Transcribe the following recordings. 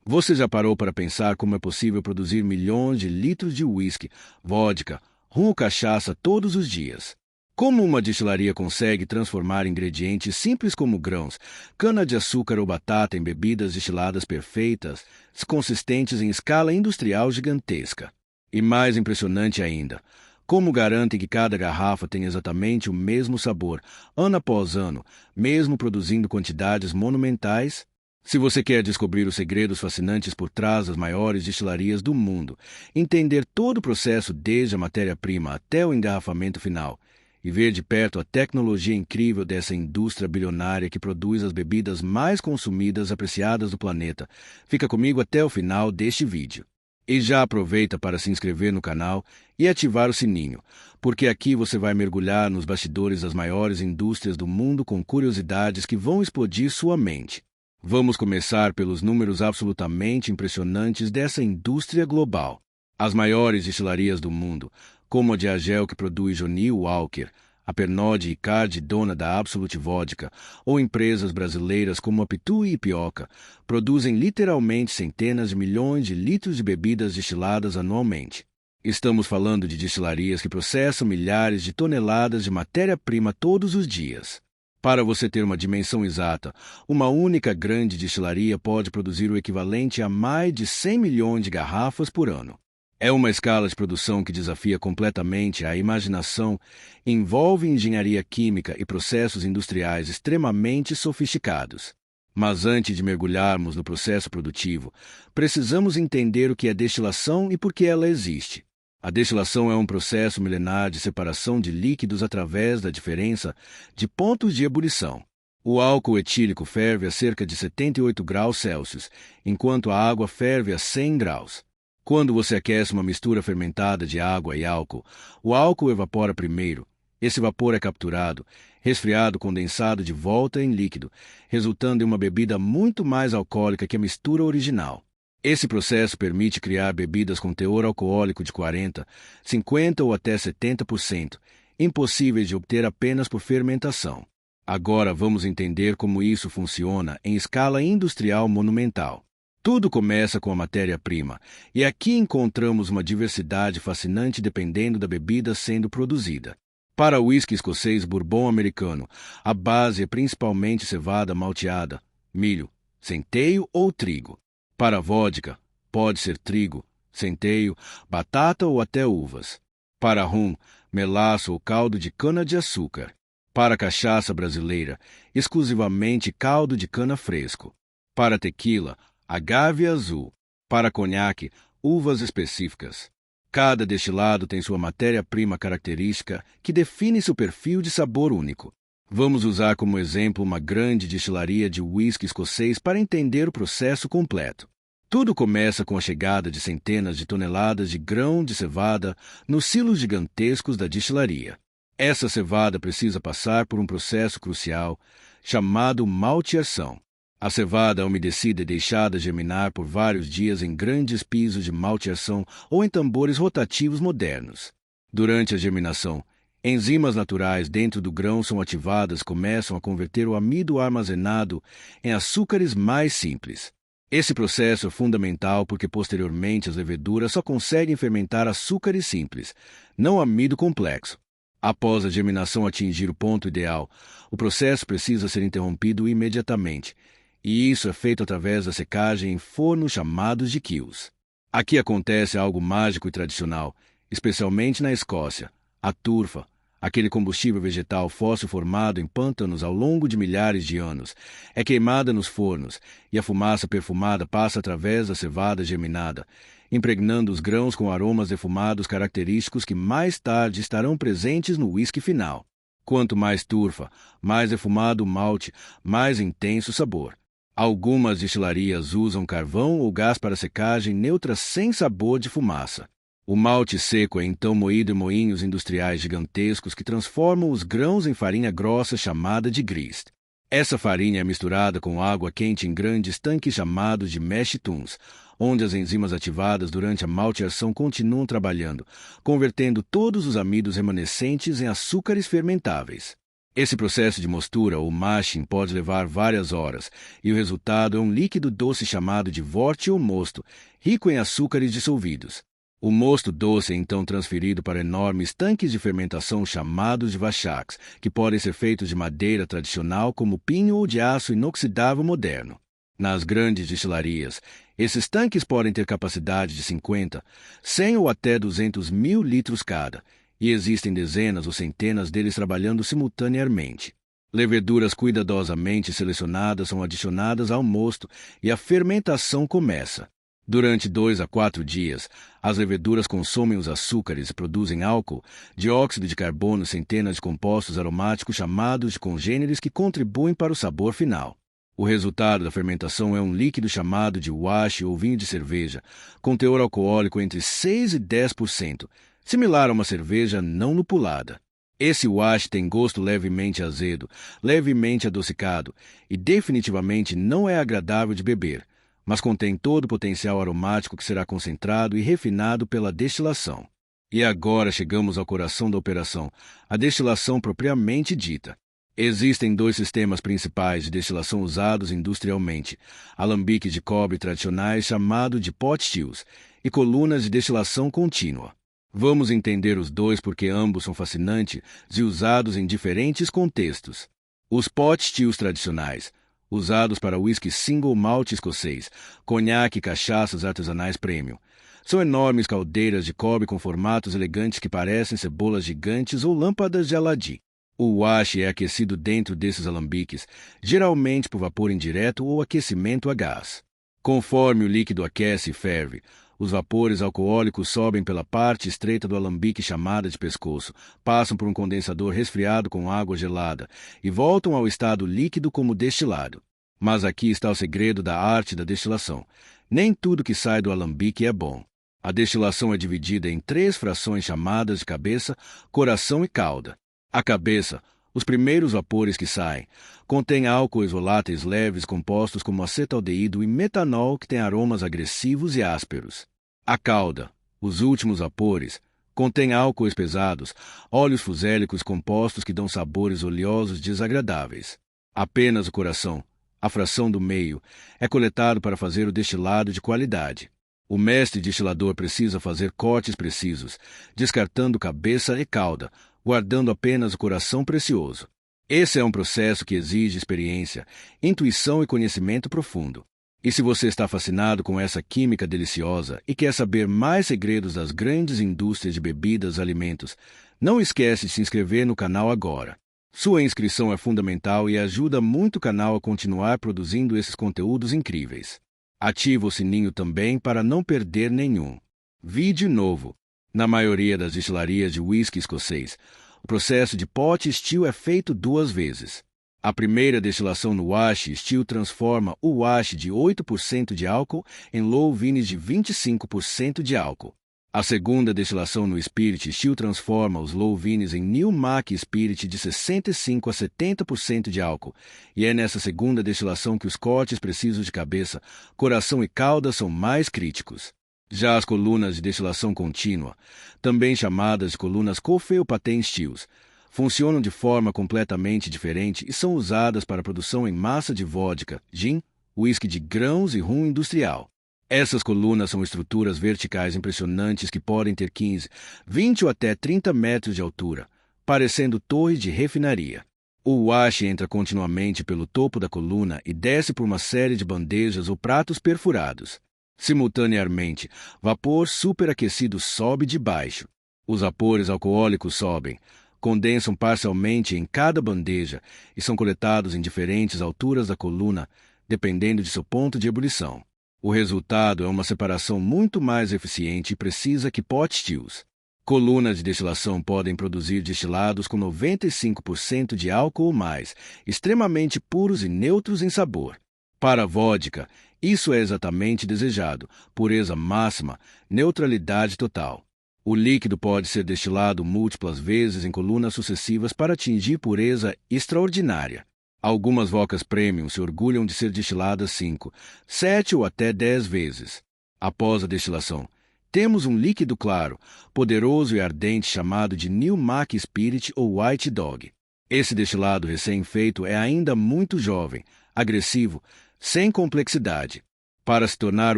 Você já parou para pensar como é possível produzir milhões de litros de uísque, vodka, rum ou cachaça todos os dias? Como uma destilaria consegue transformar ingredientes simples como grãos, cana-de-açúcar ou batata em bebidas destiladas perfeitas, consistentes em escala industrial gigantesca? E mais impressionante ainda, como garantem que cada garrafa tem exatamente o mesmo sabor, ano após ano, mesmo produzindo quantidades monumentais? Se você quer descobrir os segredos fascinantes por trás das maiores destilarias do mundo, entender todo o processo desde a matéria-prima até o engarrafamento final, e ver de perto a tecnologia incrível dessa indústria bilionária que produz as bebidas mais consumidas e apreciadas do planeta, fica comigo até o final deste vídeo. E já aproveita para se inscrever no canal e ativar o sininho, porque aqui você vai mergulhar nos bastidores das maiores indústrias do mundo com curiosidades que vão explodir sua mente. Vamos começar pelos números absolutamente impressionantes dessa indústria global. As maiores destilarias do mundo, como a Diageo que produz Johnnie Walker, a Pernod Ricard, dona da Absolut Vodka, ou empresas brasileiras como a Pitu e Ipioca, produzem literalmente centenas de milhões de litros de bebidas destiladas anualmente. Estamos falando de destilarias que processam milhares de toneladas de matéria-prima todos os dias. Para você ter uma dimensão exata, uma única grande destilaria pode produzir o equivalente a mais de 100 milhões de garrafas por ano. É uma escala de produção que desafia completamente a imaginação, envolve engenharia química e processos industriais extremamente sofisticados. Mas antes de mergulharmos no processo produtivo, precisamos entender o que é destilação e por que ela existe. A destilação é um processo milenar de separação de líquidos através da diferença de pontos de ebulição. O álcool etílico ferve a cerca de 78 graus Celsius, enquanto a água ferve a 100 graus. Quando você aquece uma mistura fermentada de água e álcool, o álcool evapora primeiro. Esse vapor é capturado, resfriado, condensado de volta em líquido, resultando em uma bebida muito mais alcoólica que a mistura original. Esse processo permite criar bebidas com teor alcoólico de 40, 50 ou até 70%, impossíveis de obter apenas por fermentação. Agora vamos entender como isso funciona em escala industrial monumental. Tudo começa com a matéria-prima, e aqui encontramos uma diversidade fascinante dependendo da bebida sendo produzida. Para o uísque escocês bourbon americano, a base é principalmente cevada malteada, milho, centeio ou trigo. Para a vodka, pode ser trigo, centeio, batata ou até uvas. Para rum, melaço ou caldo de cana-de-açúcar. Para a cachaça brasileira, exclusivamente caldo de cana fresco. Para tequila, agave azul. Para conhaque, uvas específicas. Cada destilado tem sua matéria-prima característica que define seu perfil de sabor único. Vamos usar como exemplo uma grande destilaria de uísque escocês para entender o processo completo. Tudo começa com a chegada de centenas de toneladas de grão de cevada nos silos gigantescos da destilaria. Essa cevada precisa passar por um processo crucial chamado malteação. A cevada é umedecida e deixada germinar por vários dias em grandes pisos de malteação ou em tambores rotativos modernos. Durante a germinação, enzimas naturais dentro do grão são ativadas e começam a converter o amido armazenado em açúcares mais simples. Esse processo é fundamental porque posteriormente as leveduras só conseguem fermentar açúcares simples, não amido complexo. Após a germinação atingir o ponto ideal, o processo precisa ser interrompido imediatamente, e isso é feito através da secagem em fornos chamados de quills. Aqui acontece algo mágico e tradicional, especialmente na Escócia. A turfa, aquele combustível vegetal fóssil formado em pântanos ao longo de milhares de anos, é queimada nos fornos e a fumaça perfumada passa através da cevada germinada, impregnando os grãos com aromas defumados característicos que mais tarde estarão presentes no uísque final. Quanto mais turfa, mais defumado o malte, mais intenso o sabor. Algumas destilarias usam carvão ou gás para secagem neutra sem sabor de fumaça. O malte seco é então moído em moinhos industriais gigantescos que transformam os grãos em farinha grossa chamada de grist. Essa farinha é misturada com água quente em grandes tanques chamados de mash tuns, onde as enzimas ativadas durante a malteação continuam trabalhando, convertendo todos os amidos remanescentes em açúcares fermentáveis. Esse processo de mostura ou mashing pode levar várias horas, e o resultado é um líquido doce chamado de wort ou mosto, rico em açúcares dissolvidos. O mosto doce é então transferido para enormes tanques de fermentação chamados de vachaks, que podem ser feitos de madeira tradicional como pinho ou de aço inoxidável moderno. Nas grandes destilarias, esses tanques podem ter capacidade de 50, 100 ou até 200 mil litros cada, e existem dezenas ou centenas deles trabalhando simultaneamente. Leveduras cuidadosamente selecionadas são adicionadas ao mosto e a fermentação começa. Durante 2 a 4 dias, as leveduras consomem os açúcares e produzem álcool, dióxido de carbono e centenas de compostos aromáticos chamados de congêneres que contribuem para o sabor final. O resultado da fermentação é um líquido chamado de wash ou vinho de cerveja, com teor alcoólico entre 6 e 10%, similar a uma cerveja não lupulada. Esse wash tem gosto levemente azedo, levemente adocicado e definitivamente não é agradável de beber, mas contém todo o potencial aromático que será concentrado e refinado pela destilação. E agora chegamos ao coração da operação, a destilação propriamente dita. Existem 2 sistemas principais de destilação usados industrialmente: alambiques de cobre tradicionais chamados de pot stills e colunas de destilação contínua. Vamos entender os 2 porque ambos são fascinantes e usados em diferentes contextos. Os pot stills tradicionais, usados para whisky single malt escocês, conhaque e cachaças artesanais premium, são enormes caldeiras de cobre com formatos elegantes que parecem cebolas gigantes ou lâmpadas de Aladim. O wash é aquecido dentro desses alambiques, geralmente por vapor indireto ou aquecimento a gás. Conforme o líquido aquece e ferve, os vapores alcoólicos sobem pela parte estreita do alambique chamada de pescoço, passam por um condensador resfriado com água gelada e voltam ao estado líquido como destilado. Mas aqui está o segredo da arte da destilação. Nem tudo que sai do alambique é bom. A destilação é dividida em 3 frações chamadas de cabeça, coração e cauda. A cabeça, os primeiros vapores que saem, contém álcoois voláteis leves compostos como acetaldeído e metanol que têm aromas agressivos e ásperos. A cauda, os últimos vapores, contém álcoois pesados, óleos fusélicos compostos que dão sabores oleosos desagradáveis. Apenas o coração, a fração do meio, é coletado para fazer o destilado de qualidade. O mestre destilador precisa fazer cortes precisos, descartando cabeça e cauda, guardando apenas o coração precioso. Esse é um processo que exige experiência, intuição e conhecimento profundo. E se você está fascinado com essa química deliciosa e quer saber mais segredos das grandes indústrias de bebidas e alimentos, não esquece de se inscrever no canal agora. Sua inscrição é fundamental e ajuda muito o canal a continuar produzindo esses conteúdos incríveis. Ativa o sininho também para não perder nenhum vídeo novo. Na maioria das destilarias de whisky escocês, o processo de pot still é feito 2 vezes. A primeira destilação no wash still transforma o wash de 8% de álcool em low vines de 25% de álcool. A segunda destilação no spirit still transforma os low vines em new mac spirit de 65% a 70% de álcool, e é nessa segunda destilação que os cortes precisos de cabeça, coração e cauda são mais críticos. Já as colunas de destilação contínua, também chamadas de colunas Coffey-Patent stills, funcionam de forma completamente diferente e são usadas para a produção em massa de vodka, gin, whisky de grãos e rum industrial. Essas colunas são estruturas verticais impressionantes que podem ter 15, 20 ou até 30 metros de altura, parecendo torres de refinaria. O wash entra continuamente pelo topo da coluna e desce por uma série de bandejas ou pratos perfurados. Simultaneamente, vapor superaquecido sobe de baixo. Os vapores alcoólicos sobem, condensam parcialmente em cada bandeja e são coletados em diferentes alturas da coluna, dependendo de seu ponto de ebulição. O resultado é uma separação muito mais eficiente e precisa que pot stills. Colunas de destilação podem produzir destilados com 95% de álcool ou mais, extremamente puros e neutros em sabor. Para a vodka, isso é exatamente desejado: pureza máxima, neutralidade total. O líquido pode ser destilado múltiplas vezes em colunas sucessivas para atingir pureza extraordinária. Algumas vodkas premium se orgulham de ser destiladas 5, 7 ou até 10 vezes. Após a destilação, temos um líquido claro, poderoso e ardente chamado de New Mac Spirit ou White Dog. Esse destilado recém-feito é ainda muito jovem, agressivo, sem complexidade. Para se tornar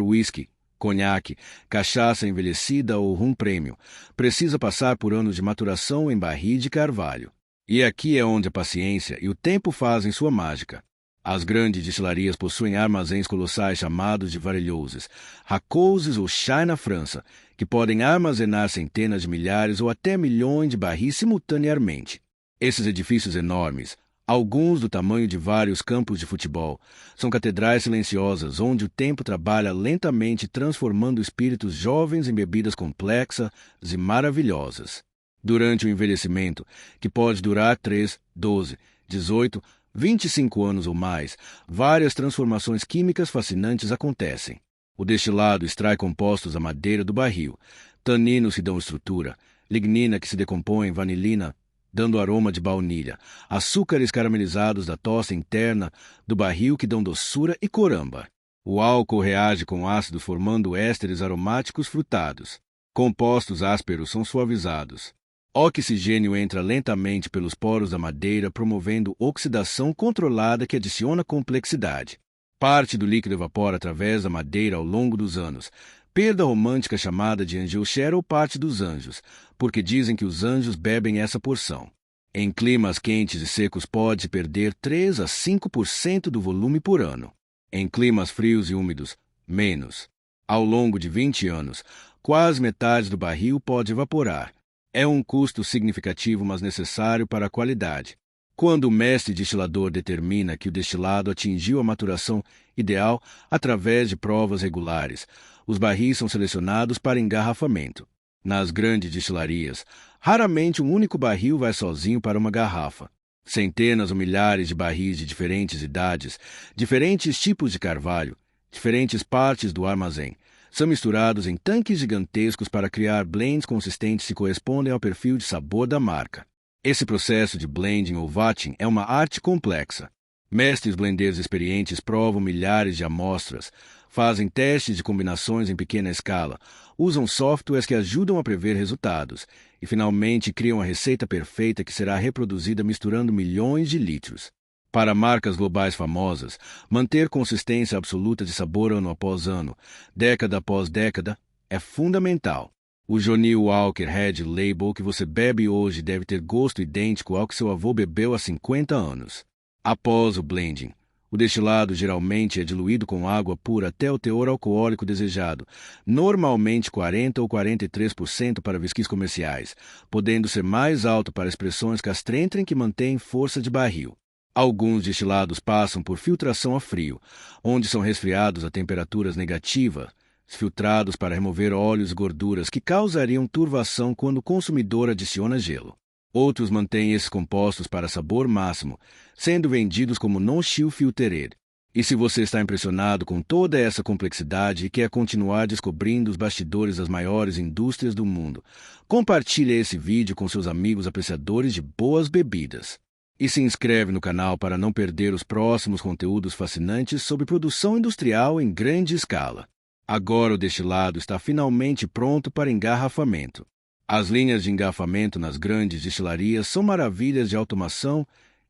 whisky, conhaque, cachaça envelhecida ou rum premium, precisa passar por anos de maturação em barris de carvalho. E aqui é onde a paciência e o tempo fazem sua mágica. As grandes destilarias possuem armazéns colossais chamados de varilhoses, racouses ou chai na França, que podem armazenar centenas de milhares ou até milhões de barris simultaneamente. Esses edifícios enormes, alguns do tamanho de vários campos de futebol, são catedrais silenciosas onde o tempo trabalha lentamente transformando espíritos jovens em bebidas complexas e maravilhosas. Durante o envelhecimento, que pode durar 3, 12, 18, 25 anos ou mais, várias transformações químicas fascinantes acontecem. O destilado extrai compostos da madeira do barril, taninos que dão estrutura, lignina que se decompõe em vanilina, dando aroma de baunilha, açúcares caramelizados da tosta interna do barril que dão doçura e coramba. O álcool reage com ácido formando ésteres aromáticos frutados. Compostos ásperos são suavizados. Oxigênio entra lentamente pelos poros da madeira, promovendo oxidação controlada que adiciona complexidade. Parte do líquido evapora através da madeira ao longo dos anos. Perda romântica chamada de angelshare ou parte dos anjos, porque dizem que os anjos bebem essa porção. Em climas quentes e secos pode perder 3 a 5% do volume por ano. Em climas frios e úmidos, menos. Ao longo de 20 anos, quase metade do barril pode evaporar. É um custo significativo, mas necessário para a qualidade. Quando o mestre destilador determina que o destilado atingiu a maturação ideal através de provas regulares, os barris são selecionados para engarrafamento. Nas grandes destilarias, raramente um único barril vai sozinho para uma garrafa. Centenas ou milhares de barris de diferentes idades, diferentes tipos de carvalho, diferentes partes do armazém, são misturados em tanques gigantescos para criar blends consistentes que correspondem ao perfil de sabor da marca. Esse processo de blending ou vatting é uma arte complexa. Mestres blendeiros experientes provam milhares de amostras, fazem testes de combinações em pequena escala, usam softwares que ajudam a prever resultados e, finalmente, criam a receita perfeita que será reproduzida misturando milhões de litros. Para marcas globais famosas, manter consistência absoluta de sabor ano após ano, década após década, é fundamental. O Johnnie Walker Red Label que você bebe hoje deve ter gosto idêntico ao que seu avô bebeu há 50 anos. Após o blending, o destilado geralmente é diluído com água pura até o teor alcoólico desejado, normalmente 40 ou 43% para whiskies comerciais, podendo ser mais alto para expressões Castrentrem que mantêm força de barril. Alguns destilados passam por filtração a frio, onde são resfriados a temperaturas negativas, filtrados para remover óleos e gorduras que causariam turvação quando o consumidor adiciona gelo. Outros mantêm esses compostos para sabor máximo, sendo vendidos como non-chill filtered. E se você está impressionado com toda essa complexidade e quer continuar descobrindo os bastidores das maiores indústrias do mundo, compartilhe esse vídeo com seus amigos apreciadores de boas bebidas. E se inscreve no canal para não perder os próximos conteúdos fascinantes sobre produção industrial em grande escala. Agora o destilado está finalmente pronto para engarrafamento. As linhas de engarrafamento nas grandes destilarias são maravilhas de automação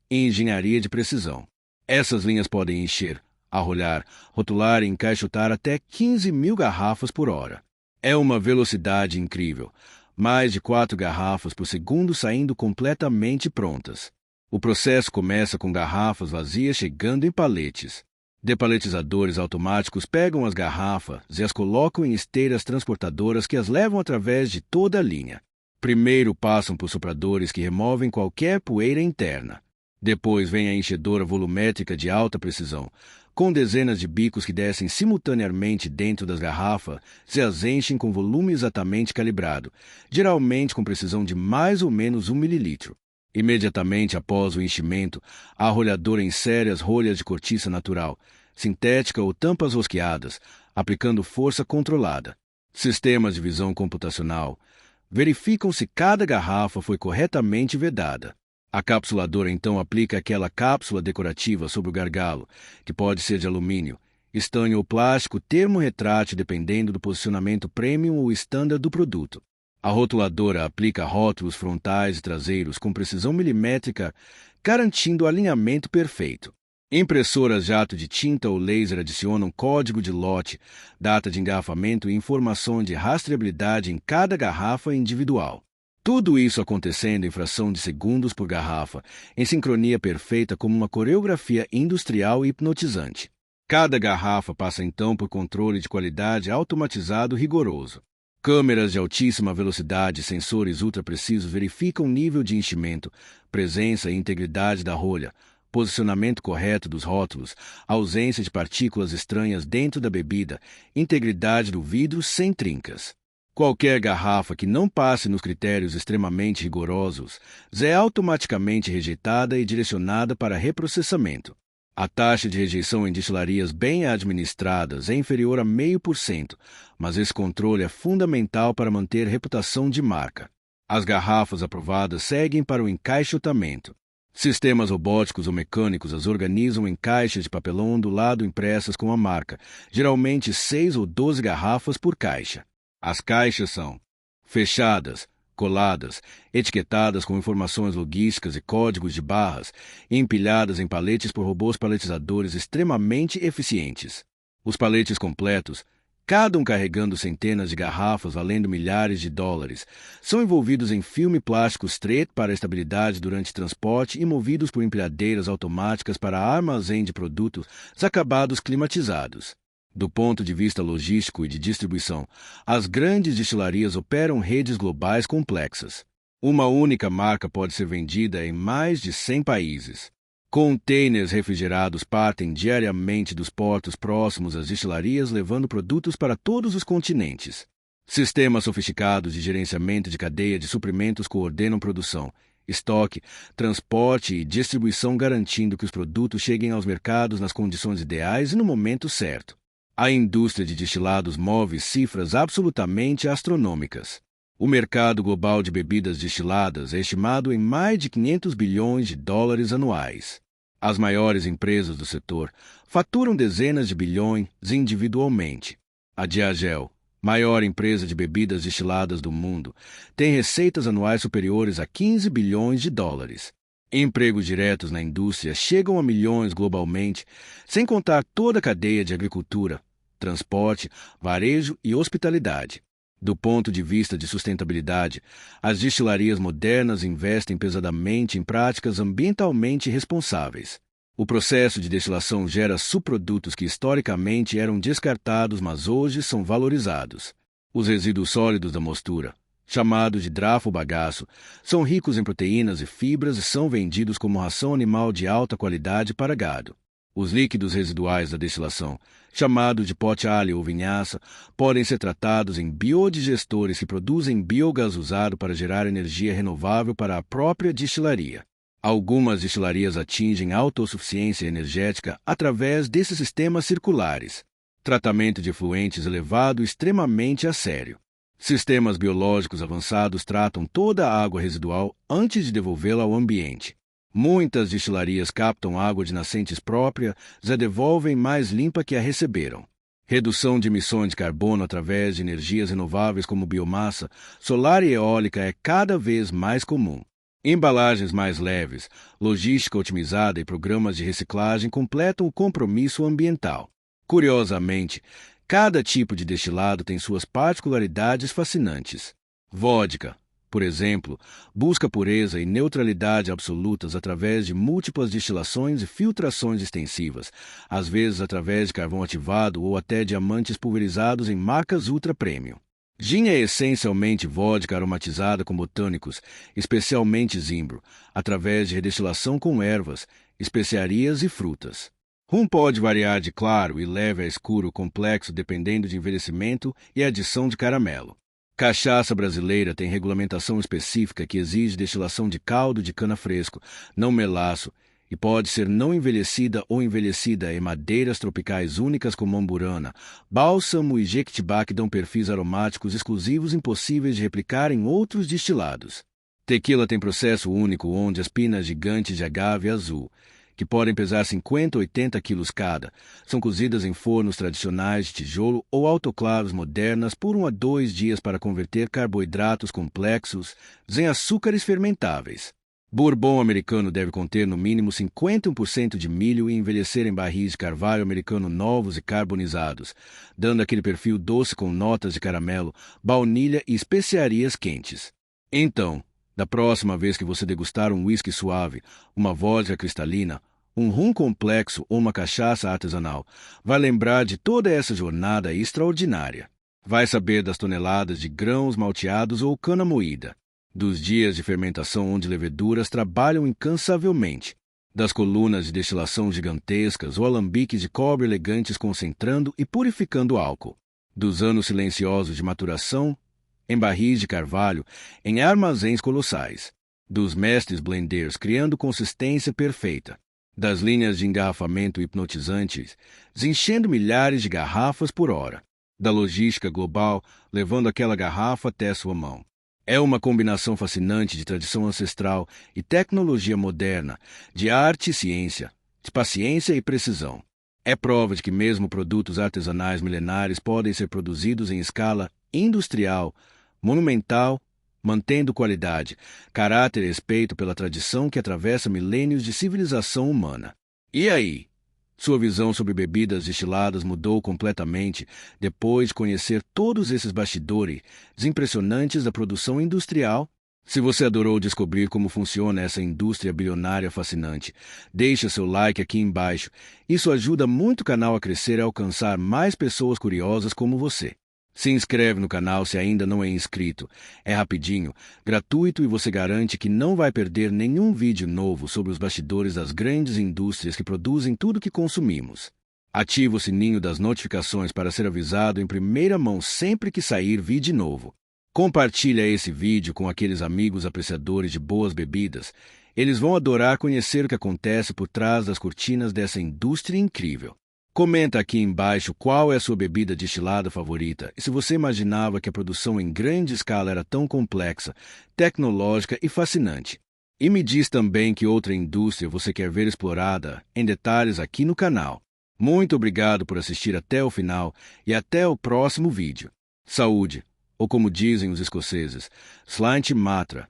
e engenharia de precisão. Essas linhas podem encher, arrolhar, rotular e encaixotar até 15.000 garrafas por hora. É uma velocidade incrível, mais de 4 garrafas por segundo saindo completamente prontas. O processo começa com garrafas vazias chegando em paletes. Depaletizadores automáticos pegam as garrafas e as colocam em esteiras transportadoras que as levam através de toda a linha. Primeiro passam por sopradores que removem qualquer poeira interna. Depois vem a enchedora volumétrica de alta precisão, com dezenas de bicos que descem simultaneamente dentro das garrafas e as enchem com volume exatamente calibrado, geralmente com precisão de mais ou menos 1 mililitro. Imediatamente após o enchimento, a arrolhadora insere as rolhas de cortiça natural, sintética ou tampas rosqueadas, aplicando força controlada. Sistemas de visão computacional verificam se cada garrafa foi corretamente vedada. A capsuladora então aplica aquela cápsula decorativa sobre o gargalo, que pode ser de alumínio, estanho ou plástico termorretrátil dependendo do posicionamento premium ou standard do produto. A rotuladora aplica rótulos frontais e traseiros com precisão milimétrica garantindo o alinhamento perfeito. Impressoras jato de tinta ou laser adicionam código de lote, data de engarrafamento e informação de rastreabilidade em cada garrafa individual. Tudo isso acontecendo em fração de segundos por garrafa, em sincronia perfeita como uma coreografia industrial e hipnotizante. Cada garrafa passa então por controle de qualidade automatizado rigoroso. Câmeras de altíssima velocidade e sensores ultra-precisos verificam o nível de enchimento, presença e integridade da rolha, posicionamento correto dos rótulos, ausência de partículas estranhas dentro da bebida, integridade do vidro sem trincas. Qualquer garrafa que não passe nos critérios extremamente rigorosos é automaticamente rejeitada e direcionada para reprocessamento. A taxa de rejeição em destilarias bem administradas é inferior a 0,5%, mas esse controle é fundamental para manter reputação de marca. As garrafas aprovadas seguem para o encaixotamento. Sistemas robóticos ou mecânicos as organizam em caixas de papelão ondulado impressas com a marca, geralmente 6 ou 12 garrafas por caixa. As caixas são fechadas, coladas, etiquetadas com informações logísticas e códigos de barras, e empilhadas em paletes por robôs paletizadores extremamente eficientes. Os paletes completos, cada um carregando centenas de garrafas valendo milhares de dólares, são envolvidos em filme plástico straight para estabilidade durante transporte e movidos por empilhadeiras automáticas para armazém de produtos acabados climatizados. Do ponto de vista logístico e de distribuição, as grandes destilarias operam redes globais complexas. Uma única marca pode ser vendida em mais de 100 países. Containers refrigerados partem diariamente dos portos próximos às destilarias, levando produtos para todos os continentes. Sistemas sofisticados de gerenciamento de cadeia de suprimentos coordenam produção, estoque, transporte e distribuição, garantindo que os produtos cheguem aos mercados nas condições ideais e no momento certo. A indústria de destilados move cifras absolutamente astronômicas. O mercado global de bebidas destiladas é estimado em mais de 500 bilhões de dólares anuais. As maiores empresas do setor faturam dezenas de bilhões individualmente. A Diageo, maior empresa de bebidas destiladas do mundo, tem receitas anuais superiores a 15 bilhões de dólares. Empregos diretos na indústria chegam a milhões globalmente, sem contar toda a cadeia de agricultura, transporte, varejo e hospitalidade. Do ponto de vista de sustentabilidade, as destilarias modernas investem pesadamente em práticas ambientalmente responsáveis. O processo de destilação gera subprodutos que historicamente eram descartados, mas hoje são valorizados. Os resíduos sólidos da mostura, chamados de drafo bagaço, são ricos em proteínas e fibras e são vendidos como ração animal de alta qualidade para gado. Os líquidos residuais da destilação, chamados de pote-alho ou vinhaça, podem ser tratados em biodigestores que produzem biogás usado para gerar energia renovável para a própria destilaria. Algumas destilarias atingem autossuficiência energética através desses sistemas circulares. Tratamento de efluentes levado extremamente a sério. Sistemas biológicos avançados tratam toda a água residual antes de devolvê-la ao ambiente. Muitas destilarias captam água de nascentes próprias e a devolvem mais limpa que a receberam. Redução de emissões de carbono através de energias renováveis como biomassa, solar e eólica é cada vez mais comum. Embalagens mais leves, logística otimizada e programas de reciclagem completam o compromisso ambiental. Curiosamente, cada tipo de destilado tem suas particularidades fascinantes. Vodka, por exemplo, busca pureza e neutralidade absolutas através de múltiplas destilações e filtrações extensivas, às vezes através de carvão ativado ou até diamantes pulverizados em marcas ultra-premium. Gin é essencialmente vodka aromatizada com botânicos, especialmente zimbro, através de redestilação com ervas, especiarias e frutas. Rum pode variar de claro e leve a escuro complexo dependendo de envelhecimento e adição de caramelo. Cachaça brasileira tem regulamentação específica que exige destilação de caldo de cana fresco, não melaço, e pode ser não envelhecida ou envelhecida em madeiras tropicais únicas como amburana, bálsamo e jequitibá, que dão perfis aromáticos exclusivos impossíveis de replicar em outros destilados. Tequila tem processo único onde as pinas gigantes de agave azul, que podem pesar 50 ou 80 quilos cada, são cozidas em fornos tradicionais de tijolo ou autoclaves modernas por 1 a 2 dias para converter carboidratos complexos em açúcares fermentáveis. Bourbon americano deve conter no mínimo 51% de milho e envelhecer em barris de carvalho americano novos e carbonizados, dando aquele perfil doce com notas de caramelo, baunilha e especiarias quentes. Então, da próxima vez que você degustar um whisky suave, uma vodka cristalina, um rum complexo ou uma cachaça artesanal, vai lembrar de toda essa jornada extraordinária. Vai saber das toneladas de grãos malteados ou cana moída, dos dias de fermentação onde leveduras trabalham incansavelmente, das colunas de destilação gigantescas ou alambiques de cobre elegantes concentrando e purificando álcool, dos anos silenciosos de maturação em barris de carvalho em armazéns colossais, dos mestres blenders criando consistência perfeita, das linhas de engarrafamento hipnotizantes desenchendo milhares de garrafas por hora, da logística global levando aquela garrafa até sua mão. É uma combinação fascinante de tradição ancestral e tecnologia moderna, de arte e ciência, de paciência e precisão. É prova de que mesmo produtos artesanais milenares podem ser produzidos em escala industrial, monumental, mantendo qualidade, caráter e respeito pela tradição que atravessa milênios de civilização humana. E aí? Sua visão sobre bebidas destiladas mudou completamente depois de conhecer todos esses bastidores impressionantes da produção industrial? Se você adorou descobrir como funciona essa indústria bilionária fascinante, deixe seu like aqui embaixo. Isso ajuda muito o canal a crescer e alcançar mais pessoas curiosas como você. Se inscreve no canal se ainda não é inscrito. É rapidinho, gratuito e você garante que não vai perder nenhum vídeo novo sobre os bastidores das grandes indústrias que produzem tudo que consumimos. Ative o sininho das notificações para ser avisado em primeira mão sempre que sair vídeo novo. Compartilha esse vídeo com aqueles amigos apreciadores de boas bebidas. Eles vão adorar conhecer o que acontece por trás das cortinas dessa indústria incrível. Comenta aqui embaixo qual é a sua bebida destilada favorita e se você imaginava que a produção em grande escala era tão complexa, tecnológica e fascinante. E me diz também que outra indústria você quer ver explorada em detalhes aqui no canal. Muito obrigado por assistir até o final e até o próximo vídeo. Saúde, ou como dizem os escoceses, Sláinte Matra.